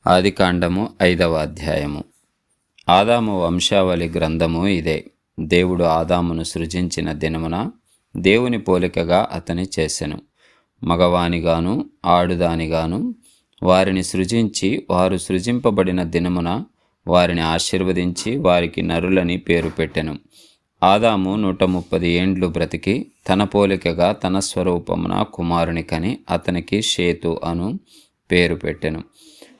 ఆదికాండము 5వ అధ్యాయము. ఆదాము వంశావళి గ్రంథము ఇదే. దేవుడు ఆదామును సృజించిన దినమున దేవుని పోలికగా అతని చేసెను. మగవానిగాను ఆడుదానిగాను వారిని సృజించి, వారు సృజింపబడిన దినమున వారిని ఆశీర్వదించి వారికి నరులని పేరు పెట్టెను. ఆదాము 130 ఏండ్లు బ్రతికి తన పోలికగా తన స్వరూపమున కుమారుని కని అతనికి షేతు అను పేరు పెట్టెను.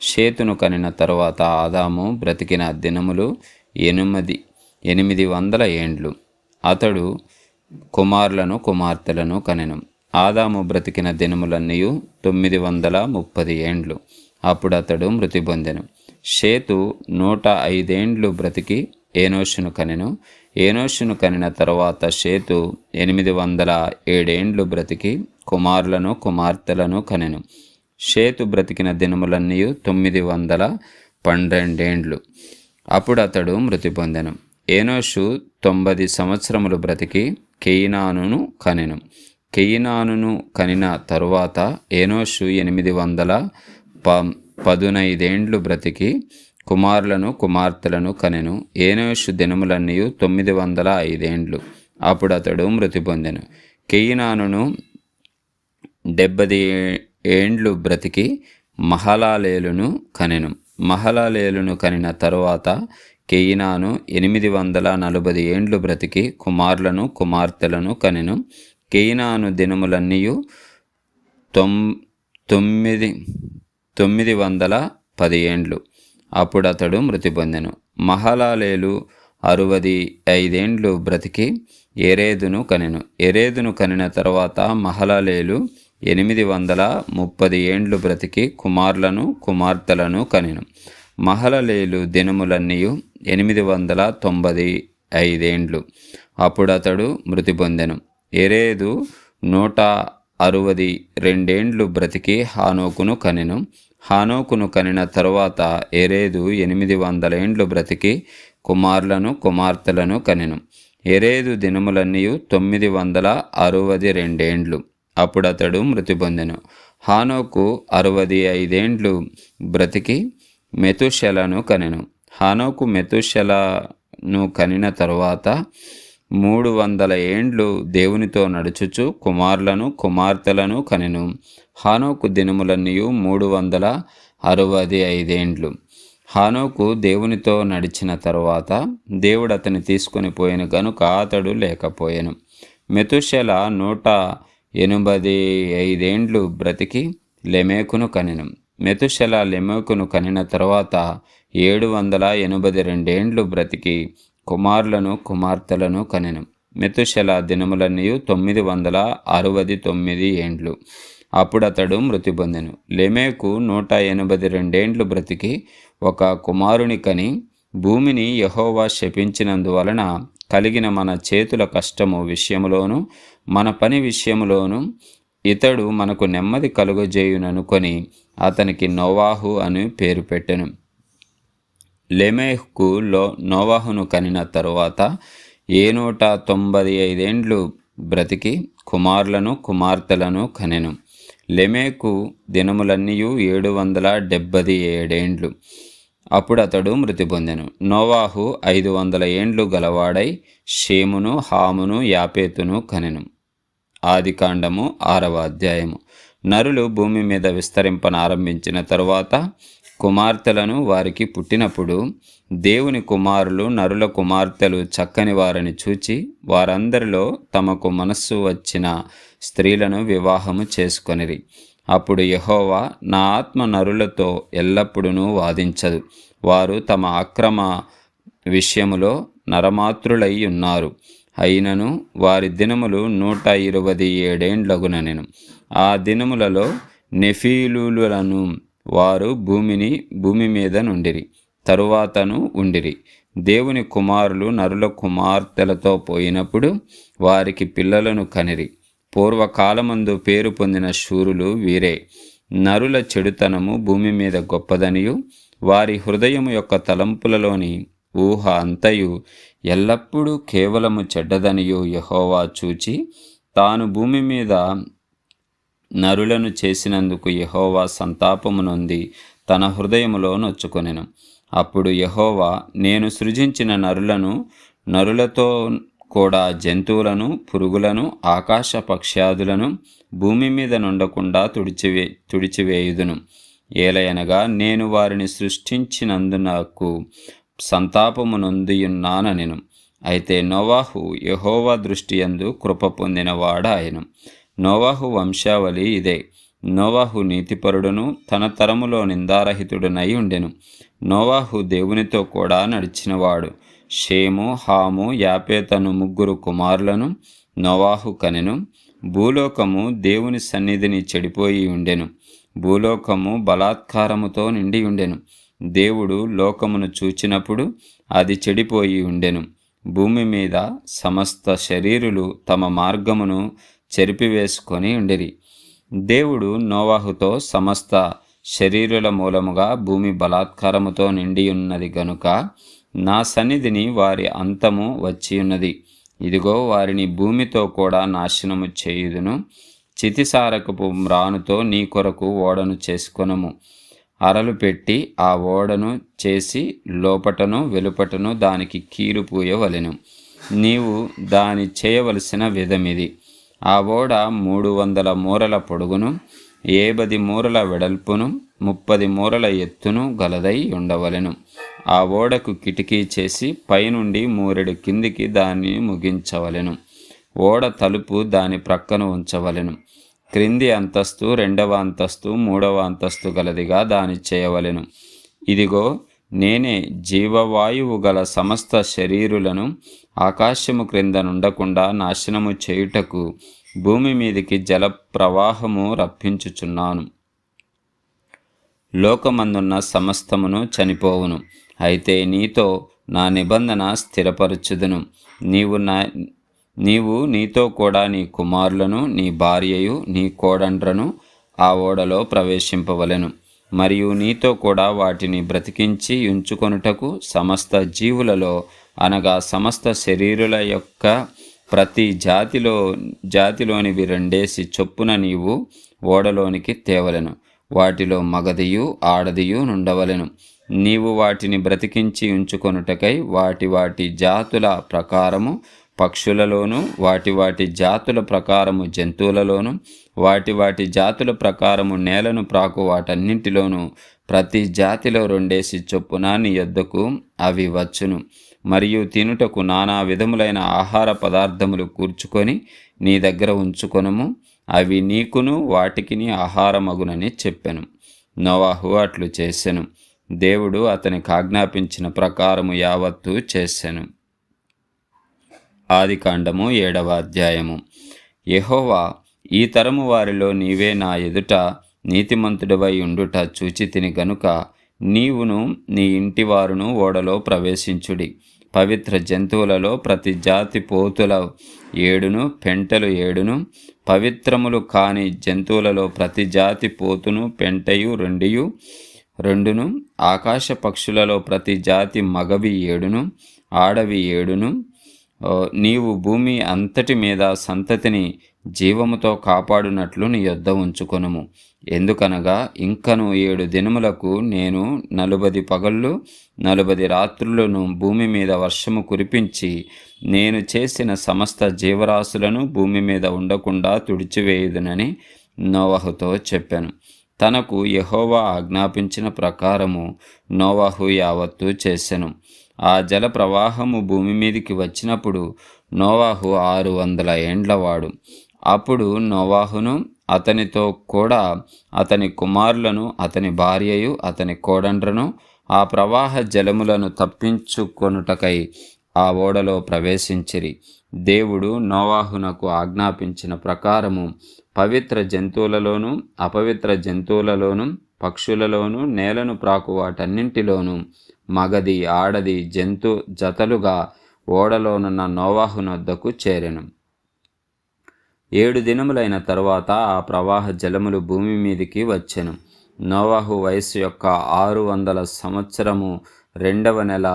షేతును కనిన తరువాత ఆదాము బ్రతికిన దినములు 800 ఏండ్లు. అతడు కుమారులను కుమార్తెలను కనెను. ఆదాము బ్రతికిన దినములన్నీ 930 ఏండ్లు. అప్పుడు అతడు మృతి పొందెను. షేతు 105 ఏండ్లు బ్రతికి ఏనోషును కనెను. ఏనోషును కనిన తరువాత షేతు 807 ఏండ్లు బ్రతికి కుమారులను కుమార్తెలను కనెను. షేతు బ్రతికిన దినములన్నీ 912 ఏండ్లు. అప్పుడు అతడు మృతి పొందెను. ఏనోషు 90 సంవత్సరములు బ్రతికి కెయినానును కనెను. కెయినానును కనిన తరువాత ఏనోషు 815 ఏండ్లు బ్రతికి కుమారులను కుమార్తెలను కనెను. ఏనోషు దినములన్నీ 905 ఏండ్లు. అప్పుడు అతడు మృతి పొందెను. కెయినానును 70 ఏండ్లు బ్రతికి మహలాలేలును కనెను. మహలాలేలును కనిన తరువాత కెయినాను 840 ఏండ్లు బ్రతికి కుమారులను కుమార్తెలను కనెను. కెయినాను దినములన్నీ 910 ఏండ్లు. అప్పుడు అతడు మృతి పొందెను. మహలాలేలు 65 ఏండ్లు బ్రతికి ఎరేదును కనెను. ఎరేదును కనిన తర్వాత మహలాలేలు 830 ఏండ్లు బ్రతికి కుమారులను కుమార్తెలను కనెను. మహలలేలు దినములన్నీ 895 ఏండ్లు. అప్పుడు అతడు మృతి పొందెను. ఎరేదు 162 ఏండ్లు బ్రతికి హానోకును కనెను. హానోకును కనిన తరువాత ఎరేదు 800 ఏండ్లు బ్రతికి కుమారులను కుమార్తెలను కనెను. ఎరేదు దినములన్నీ 962 ఏండ్లు. అప్పుడు అతడు మృతి పొందెను. హానోకు 65 ఏండ్లు బ్రతికి మెతుషెలను కనెను. హానోకు మెతుషెలను కనిన తరువాత 300 ఏండ్లు దేవునితో నడుచుచు కుమారులను కుమార్తెలను కనెను. హానోకు దినములన్నీ 365 ఏండ్లు. హానోకు దేవునితో నడిచిన తరువాత దేవుడు అతని తీసుకొని పోయిన గనుక అతడు లేకపోయెను. మెతుషెల 185 ఏండ్లు బ్రతికి లెమెకును కనెను. మెతుషెల లెమెకును కనిన తరువాత 782 ఏండ్లు బ్రతికి కుమారులను కుమార్తెలను కనెను. మెతుషెల దినములన్నీ 969 ఏండ్లు. అప్పుడు అతడు మృతి పొందెను. లెమెకు 182 ఏండ్లు బ్రతికి ఒక కుమారుని కని, భూమిని యెహోవా శపించినందువలన కలిగిన మన చేతుల కష్టము విషయములోను మన పని విషయములోను ఇతడు మనకు నెమ్మది కలుగజేయుననుకొని అతనికి నోవాహు అని పేరు పెట్టెను. లెమెకు నోవాహును కనిన తరువాత 195 ఏండ్లు బ్రతికి కుమారులను కుమార్తెలను కనెను. లెమెకు దినములన్నీ 777 ఏండ్లు. అప్పుడు అతడు మృతి పొందెను. నోవాహు 500 ఏండ్లు గలవాడై షేమును హామును యాపేతును కనెను. ఆదికాండము 6వ అధ్యాయము. నరులు భూమి మీద విస్తరింపనారంభించిన తరువాత కుమార్తెలను వారికి పుట్టినప్పుడు దేవుని కుమారులు నరుల కుమార్తెలు చక్కని వారిని చూచి వారందరిలో తమకు మనస్సు వచ్చిన స్త్రీలను వివాహము చేసుకొనిరి. అప్పుడు యెహోవా, నా ఆత్మ నరులతో ఎల్లప్పుడూ వాదించదు. వారు తమ అక్రమ విషయములో నరమాతృలై ఉన్నారు. అయినను వారి దినములు 127 ఏండ్లగునెను. ఆ దినములలో నెఫీలులను వారు భూమి మీద నుండిరి, తరువాతను ఉండిరి. దేవుని కుమారులు నరుల కుమార్తెలతో పోయినప్పుడు వారికి పిల్లలను కనిరి. పూర్వకాలమందు పేరు పొందిన శూరులు వీరే. నరుల చెడుతనము భూమి మీద గొప్పదనియు వారి హృదయము యొక్క తలంపులలోని ఊహ అంతయు ఎల్లప్పుడూ కేవలము చెడ్డదనియు యెహోవా చూచి తాను భూమి మీద నరులను చేసినందుకు యెహోవా సంతాపము నొంది తన హృదయములో నొచ్చుకొనెను. అప్పుడు యెహోవా, నేను సృజించిన నరులతో కూడా జంతువులను, పురుగులను, ఆకాశ పక్ష్యాదులను భూమి మీద నుండకుండా తుడిచివేయుదును. ఏలయనగా నేను వారిని సృష్టించినందునకు సంతాపము నొందియున్నానెను. అయితే నోవాహు యెహోవా దృష్టియందు కృప పొందినవాడాయెను. నోవాహు వంశావళి ఇదే. నోవాహు నీతిపరుడును తన తరములో నిందారహితుడునై ఉండెను. నోవాహు దేవునితో కూడా నడిచినవాడు. షేము, హాము, యాపేతను ముగ్గురు కుమారులను నోవాహు కనెను. భూలోకము దేవుని సన్నిధిని చెడిపోయి ఉండెను. భూలోకము బలాత్కారముతో నిండి ఉండెను. దేవుడు లోకమును చూచినప్పుడు అది చెడిపోయి ఉండెను. భూమి మీద సమస్త శరీరులు తమ మార్గమును చెరిపివేసుకొని ఉండిరి. దేవుడు నోవాహుతో, సమస్త శరీరుల మూలముగా భూమి బలాత్కారముతో నిండి ఉన్నది గనుక నా సన్నిధిని వారి అంతము వచ్చియున్నది. ఇదిగో, వారిని భూమితో కూడా నాశనము చేయుదును. చితిసారకపు మ్రానుతో నీ కొరకు ఓడను చేసుకొనము. అరలు పెట్టి ఆ ఓడను చేసి లోపటను వెలుపటను దానికి కీలు పూయవలెను. నీవు దాని చేయవలసిన విధమిది. ఆ ఓడ 300 మూరల పొడుగును, 70 మూరల వెడల్పును, 30 మూరల ఎత్తును గలదై ఉండవలెను. ఆ ఓడకు కిటికీ చేసి పైనుండి మూరెడు కిందికి దాన్ని ముగించవలెను. ఓడ తలుపు దాని ప్రక్కన ఉంచవలెను. క్రింది అంతస్తు, 2వ అంతస్తు, 3వ అంతస్తు గలదిగా దాని చేయవలెను. ఇదిగో, నేనే జీవవాయువు గల సమస్త శరీరులను ఆకాశము క్రింద నుండకుండా నాశనము చేయుటకు భూమి మీదికి జల ప్రవాహము రప్పించుచున్నాను. లోకమందున్న సమస్తమును చనిపోవును. అయితే నీతో నా నిబంధన స్థిరపరచుదును. నీవు నీతో కూడా నీ కుమారులను, నీ భార్యయు, నీ కోడండ్రను ఆ ఓడలో ప్రవేశింపవలెను. మరియు నీతో కూడా వాటిని బ్రతికించి ఉంచుకొనుటకు సమస్త జీవులలో, అనగా సమస్త శరీరుల యొక్క ప్రతి జాతిలోనివి 2 చొప్పున నీవు ఓడలోనికి తేవలెను. వాటిలో మగదియు ఆడదియు నుండవలెను. నీవు వాటిని బ్రతికించి ఉంచుకొనుటకై వాటి జాతుల ప్రకారము పక్షులలోను, వాటి జాతుల ప్రకారము జంతువులలోను, వాటి జాతుల ప్రకారము నేలను ప్రాకు వాటన్నింటిలోనూ ప్రతి జాతిలో 2 చొప్పున నీ యొద్దకు అవి వచ్చును. మరియు తినుటకు నానా విధములైన ఆహార పదార్థములు కూర్చుకొని నీ దగ్గర ఉంచుకొనుము. అవి నీకును వాటికిని ఆహారమగునని చెప్పెను. నోవాహు అట్లు చేసెను. దేవుడు అతనికి ఆజ్ఞాపించిన ప్రకారము యావత్తు చేసెను. ఆదికాండము 7వ అధ్యాయము. యెహోవా, ఈ తరము వారిలో నీవే నా ఎదుట నీతిమంతుడివై ఉండుట చూచితిని గనుక నీవును నీ ఇంటివారును ఓడలో ప్రవేశించుడి. పవిత్ర జంతువులలో ప్రతి జాతి పోతుల 7, పెంటలు 7, పవిత్రములు కాని జంతువులలో ప్రతి జాతి పోతును, పెంటయు 2, ఆకాశ పక్షులలో ప్రతి జాతి మగవి 7, ఆడవి 7. నీవు భూమి అంతటి మీద సంతతిని జీవముతో కాపాడునట్లు నీ యొద్ద ఉంచుకొనుము. ఎందుకనగా ఇంకను 7 దినములకు నేను 40 పగళ్ళు 40 రాత్రులను భూమి మీద వర్షము కురిపించి నేను చేసిన సమస్త జీవరాశులను భూమి మీద ఉండకుండా తుడిచివేయుదునని నోవాహుతో చెప్పాను. తనకు యెహోవా ఆజ్ఞాపించిన ప్రకారము నోవాహు యావత్తు చేసెను. ఆ జల ప్రవాహము భూమి మీదికి వచ్చినప్పుడు నోవాహు 600 ఏండ్లవాడు. అప్పుడు నోవాహును అతనితో కూడా అతని కుమారులను, అతని భార్యయు, అతని కోడండ్రను ఆ ప్రవాహ జలములను తప్పించుకొనుటకై ఆ ఓడలో ప్రవేశించిరి. దేవుడు నోవాహునకు ఆజ్ఞాపించిన ప్రకారము పవిత్ర జంతువులలోను, అపవిత్ర జంతువులలోను, పక్షులలోను, నేలను ప్రాకు వాటన్నింటిలోనూ మగది ఆడది జంతు జతలుగా ఓడలోనున్న నోవాహునొద్దకు చేరెను. 7 దినములైన తరువాత ఆ ప్రవాహ జలములు భూమి మీదికి వచ్చెను. నోవాహు వయస్సు యొక్క 600 సంవత్సరము 2వ నెల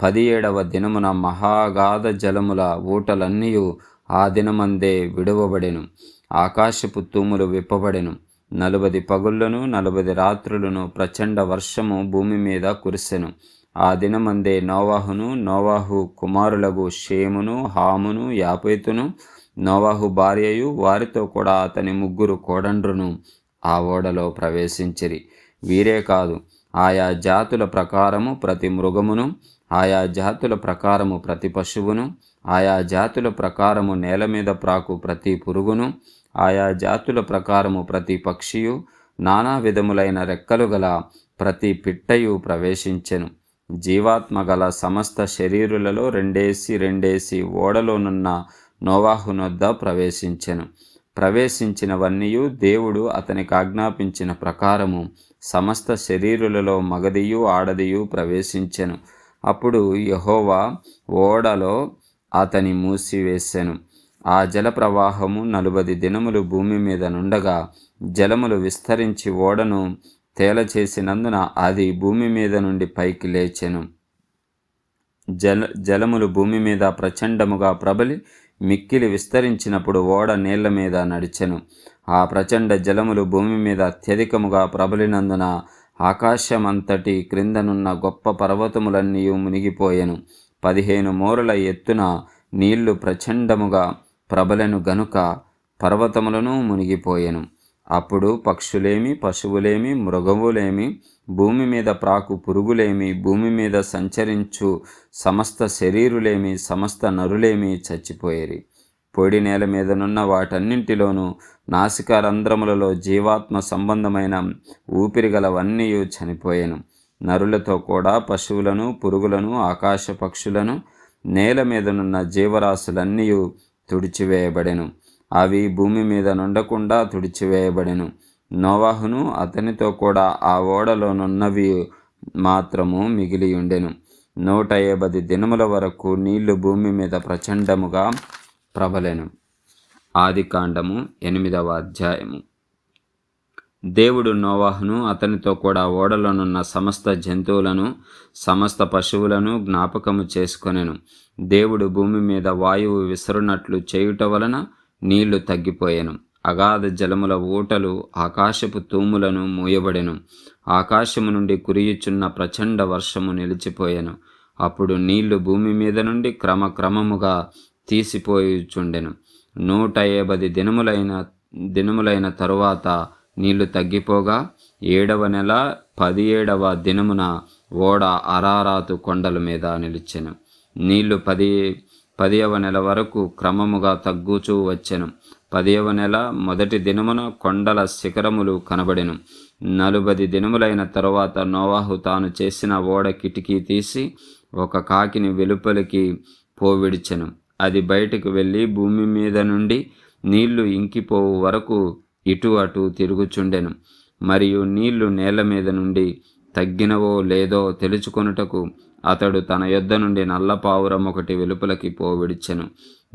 17వ దినమున మహాగాధ జలముల ఊటలన్నీయు ఆ దినమందే విడువబడెను. ఆకాశపు తూములు విప్పబడెను. 40 పగుళ్లను 40 రాత్రులను ప్రచండ వర్షము భూమి మీద కురిసెను. ఆ దినమందే నోవాహును నోవాహు కుమారులగు షేమును హామును యాపేతును నోవాహు భార్యయు వారితో కూడా అతని 3 కోడండ్రును ఆ ఓడలో ప్రవేశించిరి. వీరే కాదు, ఆయా జాతుల ప్రకారము ప్రతి మృగమును, ఆయా జాతుల ప్రకారము ప్రతి పశువును, ఆయా జాతుల ప్రకారము నేల మీద ప్రాకు ప్రతి పురుగును, ఆయా జాతుల ప్రకారము ప్రతి పక్షియు, నానా విధములైన రెక్కలు గల ప్రతి పిట్టయు ప్రవేశించెను. జీవాత్మ గల సమస్త శరీరులలో రెండేసి ఓడలోనున్న నోవాహునొద్ద ప్రవేశించెను. ప్రవేశించినవన్నీయు దేవుడు అతనికి ఆజ్ఞాపించిన ప్రకారము సమస్త శరీరులలో మగదియు ఆడదియు ప్రవేశించెను. అప్పుడు యెహోవా ఓడలో అతని మూసివేసెను. ఆ జల ప్రవాహము 40 దినములు భూమి మీద నుండగా జలములు విస్తరించి ఓడను తేలచేసినందున అది భూమి మీద నుండి పైకి లేచెను. జలములు భూమి మీద ప్రచండముగా ప్రబలి మిక్కిలి విస్తరించినప్పుడు ఓడ నీళ్ల మీద నడిచెను. ఆ ప్రచండ జలములు భూమి మీద అత్యధికముగా ప్రబలినందున ఆకాశమంతటి క్రిందనున్న గొప్ప పర్వతములన్నీ మునిగిపోయెను. 15 మూరల ఎత్తున నీళ్లు ప్రచండముగా ప్రబలెను గనుక పర్వతములను మునిగిపోయెను. అప్పుడు పక్షులేమి, పశువులేమి, మృగములేమి, భూమి మీద ప్రాకు పురుగులేమి, భూమి మీద సంచరించు సమస్త శరీరులేమి, సమస్త నరులేమి చచ్చిపోయేరి. పొడి నేల మీదనున్న వాటన్నింటిలోనూ నాసికారంధ్రములలో జీవాత్మ సంబంధమైన ఊపిరిగలవన్నీ చనిపోయెను. నరులతో కూడా పశువులను, పురుగులను, ఆకాశ పక్షులను, నేల మీదనున్న జీవరాశులన్నీ తుడిచివేయబడెను. అవి భూమి మీద నుండకుండా తుడిచివేయబడెను. నోవాహును అతనితో కూడా ఆ ఓడలోనున్నవి మాత్రము మిగిలియుండెను. 150 దినముల వరకు నీళ్లు భూమి మీద ప్రచండముగా ప్రబలెను. ఆదికాండము 8వ అధ్యాయము. దేవుడు నోవాహును అతనితో కూడా ఓడలోనున్న సమస్త జంతువులను సమస్త పశువులను జ్ఞాపకము చేసుకొనెను. దేవుడు భూమి మీద వాయువు విసరునట్లు చేయుట వలన నీళ్లు తగ్గిపోయెను. అగాధ జలముల ఊటలు ఆకాశపు తూములను మూయబడెను. ఆకాశము నుండి కురియుచున్న ప్రచండ వర్షము నిలిచిపోయెను. అప్పుడు నీళ్లు భూమి మీద నుండి క్రమక్రమముగా తీసిపోయుచుండెను. 150 దినములైన తరువాత నీళ్లు తగ్గిపోగా 7వ నెల 17వ దినమున ఓడ అరారాతు కొండల మీద నిలిచెను. నీళ్లు 10వ నెల వరకు క్రమముగా తగ్గుచూ వచ్చెను. 10వ నెల మొదటి దినమున కొండల శిఖరములు కనబడెను. 40 దినములైన తరువాత నోవాహు తాను చేసిన ఓడ కిటికీ తీసి ఒక కాకిని వెలుపలికి పోవిడిచెను. అది బయటకు వెళ్ళి భూమి మీద నుండి నీళ్లు ఇంకిపోవు వరకు ఇటు అటు తిరుగుచుండెను. మరియు నీళ్లు నేల మీద నుండి తగ్గినవో లేదో తెలుసుకొనుటకు అతడు తన యొద్ద నుండి నల్ల పావురం ఒకటి వెలుపలకి పోవిడిచెను.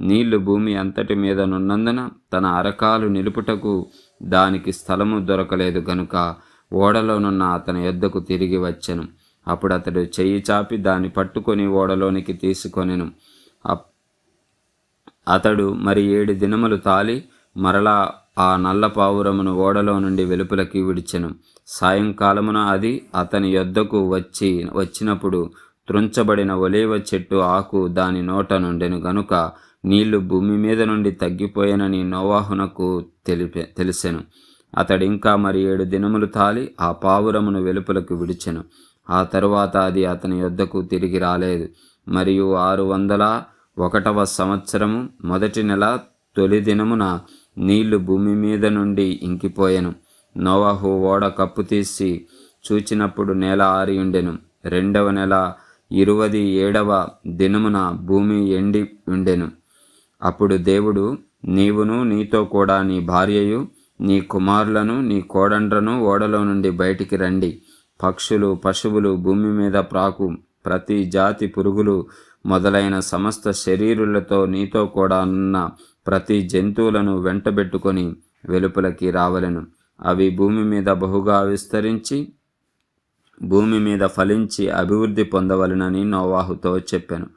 నీళ్లు భూమి అంతటి మీద నున్నందున తన అరకాలు నిలుపుటకు దానికి స్థలము దొరకలేదు గనుక ఓడలోనున్న అతని యొద్దకు తిరిగి వచ్చెను. అప్పుడు అతడు చెయ్యి చాపి దాన్ని పట్టుకొని ఓడలోనికి తీసుకొనెను. అతడు మరి 7 దినములు తాలి మరలా ఆ నల్ల పావురమును ఓడలో నుండి వెలుపలకి విడిచెను. సాయంకాలమున అది అతని యొద్దకు వచ్చినప్పుడు త్రుంచబడిన ఒలీవ చెట్టు ఆకు దాని నోట నుండెను గనుక నీళ్లు భూమి మీద నుండి తగ్గిపోయానని నోవాహునకు తెలిసెను. అతడింకా మరి 7 దినములు తాలి ఆ పావురమును వెలుపలకు విడిచెను. ఆ తరువాత అది అతని యొద్దకు తిరిగి రాలేదు. మరియు 601వ సంవత్సరము మొదటి నెల తొలి దినమున నీళ్లు భూమి మీద నుండి ఇంకిపోయెను. నోవాహు ఓడ కప్పు తీసి చూచినప్పుడు నేల ఆరియుండెను. 2వ నెల 27వ దినమున భూమి ఎండి ఉండెను. అప్పుడు దేవుడు, నీవును నీతో కూడా నీ భార్యయు నీ కుమారులను నీ కోడండ్రను ఓడలో నుండి బయటికి రండి. పక్షులు, పశువులు, భూమి మీద ప్రాకు ప్రతి జాతి పురుగులు మొదలైన సమస్త శరీరులతో నీతో కూడా ఉన్న ప్రతి జంతువులను వెంటబెట్టుకొని వెలుపలకి రావలెను. అవి భూమి మీద బహుగా విస్తరించి భూమి మీద ఫలించి అభివృద్ధి పొందవలెనని నోవాహుతో చెప్పెను.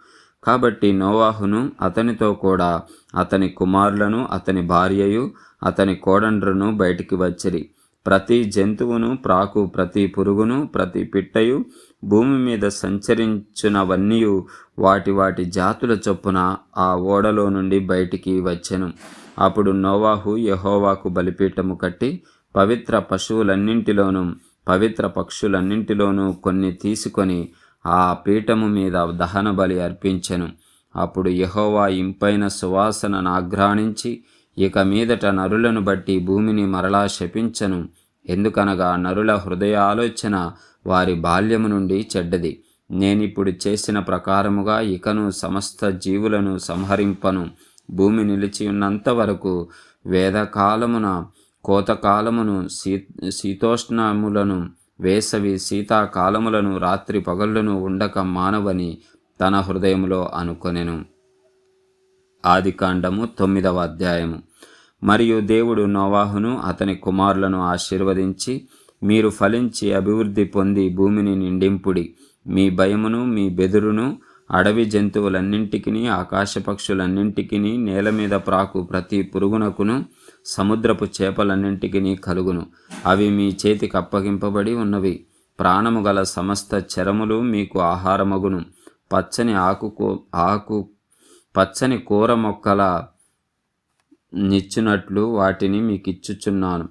కాబట్టి నోవాహును అతనితో కూడా అతని కుమారులను అతని భార్యయు అతని కోడండ్రును బయటికి వచ్చిరి. ప్రతి జంతువును ప్రాకు ప్రతి పురుగును ప్రతి పిట్టయు భూమి మీద సంచరించునవన్నీయు వాటి వాటి జాతుల చొప్పున ఆ ఓడలో నుండి బయటికి వచ్చెను. అప్పుడు నోవాహు యెహోవాకు బలిపీఠము కట్టి పవిత్ర పశువులన్నింటిలోనూ పవిత్ర పక్షులన్నింటిలోనూ కొన్ని తీసుకొని ఆ పీఠము మీద దహన బలి అర్పించెను. అప్పుడు యెహోవా ఇంపైన సువాసనను ఆఘ్రాణించి, ఇక మీదట నరులను బట్టి భూమిని మరలా శపించను. ఎందుకనగా నరుల హృదయ ఆలోచన వారి బాల్యము నుండి చెడ్డది. నేనిప్పుడు చేసిన ప్రకారముగా ఇకను సమస్త జీవులను సంహరింపను. భూమి నిలిచి ఉన్నంత వరకు వేదకాలమున కోతకాలమును శీతోష్ణములను వేసవి శీతాకాలములను రాత్రి పగళ్ళను ఉండక మానవని తన హృదయములో అనుకొనెను. ఆదికాండము 9వ అధ్యాయము. మరియు దేవుడు నోవాహును అతని కుమారులను ఆశీర్వదించి, మీరు ఫలించి అభివృద్ధి పొంది భూమిని నిండింపుడి. మీ భయమును మీ బెదురును అడవి జంతువులన్నింటికిని ఆకాశ పక్షులన్నింటికిని నేల మీద ప్రాకు ప్రతి పురుగునకును సముద్రపు చేపలన్నింటికిని కలుగును. అవి మీ చేతికి అప్పగింపబడి ఉన్నవి. ప్రాణము గల సమస్త చరములు మీకు ఆహారమగును. పచ్చని కూర మొక్కల నిచ్చునట్లు వాటిని మీకిచ్చుచున్నాను.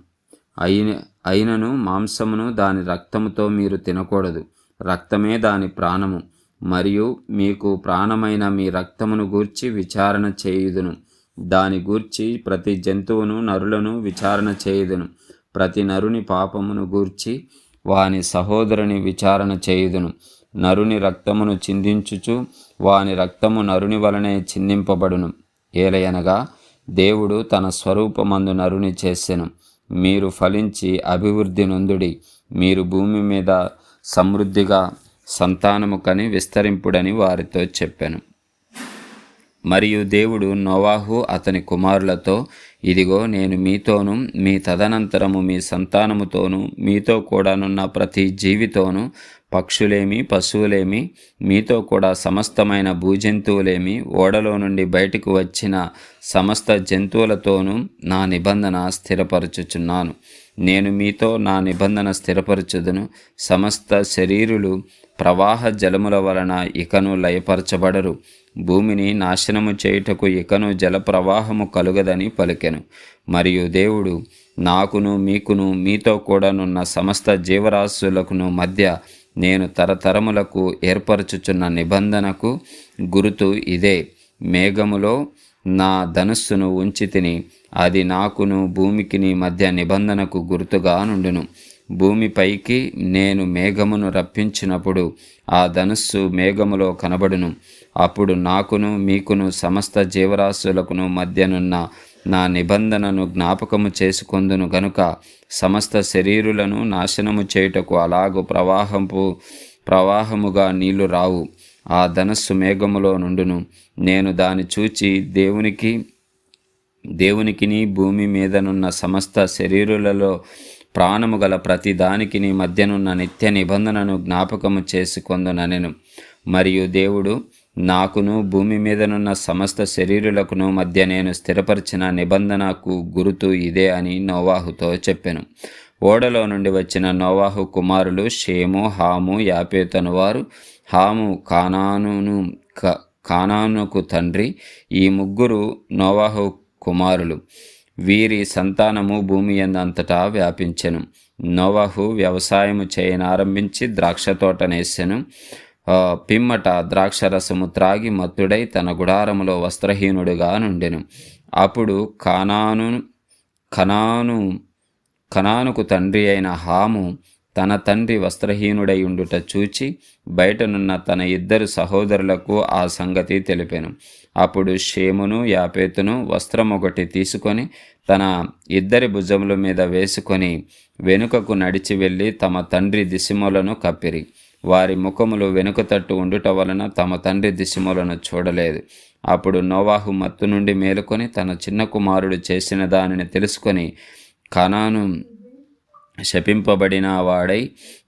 అయినను మాంసమును దాని రక్తముతో మీరు తినకూడదు. రక్తమే దాని ప్రాణము. మరియు మీకు ప్రాణమైన మీ రక్తమును గూర్చి విచారణ చేయుదును. దాని గూర్చి ప్రతి జంతువును నరులను విచారణ చేయుదును. ప్రతి నరుని పాపమును గూర్చి వాని సహోదరుని విచారణ చేయుదును. నరుని రక్తమును చిందించుచు వాని రక్తము నరుని వలనే చిందింపబడును. ఏలయనగా దేవుడు తన స్వరూపమందు నరుని చేసెను. మీరు ఫలించి అభివృద్ధి నొందుడి. మీరు భూమి మీద సమృద్ధిగా సంతానము కని విస్తరింపుడని వారితో చెప్పెను. మరియు దేవుడు నోవాహు అతని కుమారులతో, ఇదిగో నేను మీతోనూ మీ తదనంతరము మీ సంతానముతోనూ మీతో కూడానున్న ప్రతి జీవితోనూ పక్షులేమి పశువులేమి మీతో కూడా సమస్తమైన భూజంతువులేమి ఓడలో నుండి బయటకు వచ్చిన సమస్త జంతువులతోనూ నా నిబంధన స్థిరపరచుచున్నాను. నేను మీతో నా నిబంధన స్థిరపరచుదును. సమస్త శరీరులు ప్రవాహ జలముల వలన ఇకను లయపరచబడరు. భూమిని నాశనము చేయుటకు ఇకను జల ప్రవాహము కలుగదని పలికెను. మరియు దేవుడు నాకును మీకును మీతో కూడానున్న సమస్త జీవరాశులకును మధ్య నేను తరతరములకు ఏర్పరచుచున్న నిబంధనకు గురుతు ఇదే. మేఘములో నా ధనుస్సును ఉంచితిని. అది నాకును భూమికిని మధ్య నిబంధనకు గుర్తుగా నుండును. భూమిపైకి నేను మేఘమును రప్పించినప్పుడు ఆ ధనుస్సు మేఘములో కనబడును. అప్పుడు నాకును మీకును సమస్త జీవరాశులకును మధ్యనున్న నా నిబంధనను జ్ఞాపకము చేసుకొందును గనుక సమస్త శరీరులను నాశనము చేయుటకు అలాగు ప్రవాహముగా నీళ్లు రావు. ఆ ధనస్సు మేఘములో నుండును. నేను దాని చూచి దేవునికిని భూమి మీదనున్న సమస్త శరీరులలో ప్రాణము గల ప్రతి దానికిని మధ్యనున్న నిత్య నిబంధనను జ్ఞాపకము చేసుకొందుననెను. మరియు దేవుడు నాకును భూమి మీదనున్న సమస్త శరీరులకును మధ్య నేను స్థిరపరిచిన నిబంధనకు గురుతు ఇదే అని నోవాహుతో చెప్పెను. ఓడలో నుండి వచ్చిన నోవాహు కుమారులు షేము, హాము, యాపేతు వారు. హాము కానానుకు తండ్రి. ఈ ముగ్గురు నోవాహు కుమారులు. వీరి సంతానము భూమి అంతటా వ్యాపించెను. నోవాహు వ్యవసాయము చేయనారంభించి ద్రాక్ష తోటనేసెను. పిమ్మట ద్రాక్షరసము త్రాగి మత్తుడై తన గుడారములో వస్త్రహీనుడుగా నుండెను. అప్పుడు కనానుకు తండ్రి అయిన హాము తన తండ్రి వస్త్రహీనుడై ఉండుట చూచి బయటనున్న తన ఇద్దరు సహోదరులకు ఆ సంగతి తెలిపెను. అప్పుడు షేమును యాపేతును వస్త్రమొకటి తీసుకొని తన ఇద్దరి భుజముల మీద వేసుకొని వెనుకకు నడిచి వెళ్ళి తమ తండ్రి దిశములను కప్పిరి. వారి ముఖములు వెనుక తట్టు ఉండుట వలన తమ తండ్రి దిశములను చూడలేదు. అప్పుడు నోవాహు మత్తు నుండి మేలుకొని తన చిన్న కుమారుడు చేసిన దానిని తెలుసుకొని కనాను శపింపబడిన వాడై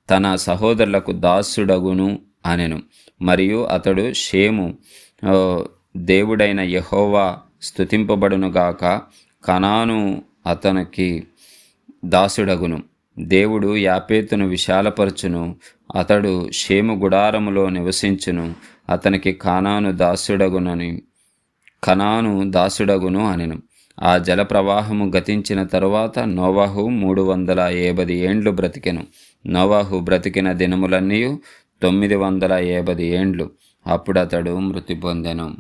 తన సహోదరులకు దాసుడగును అనెను. మరియు అతడు షేము దేవుడైన యెహోవా స్తుతింపబడునుగాక. కనాను అతనికి దాసుడగును. దేవుడు యాపేతును విశాలపరచును. అతడు షేము గుడారములో నివసించును. అతనికి కనాను దాసుడగును అనెను. ఆ జల ప్రవాహము గతించిన తరువాత నోవహు 350 ఏండ్లు బ్రతికెను. నోవహు బ్రతికిన దినములన్నీ 950 ఏండ్లు. అప్పుడతడు మృతి పొందెను.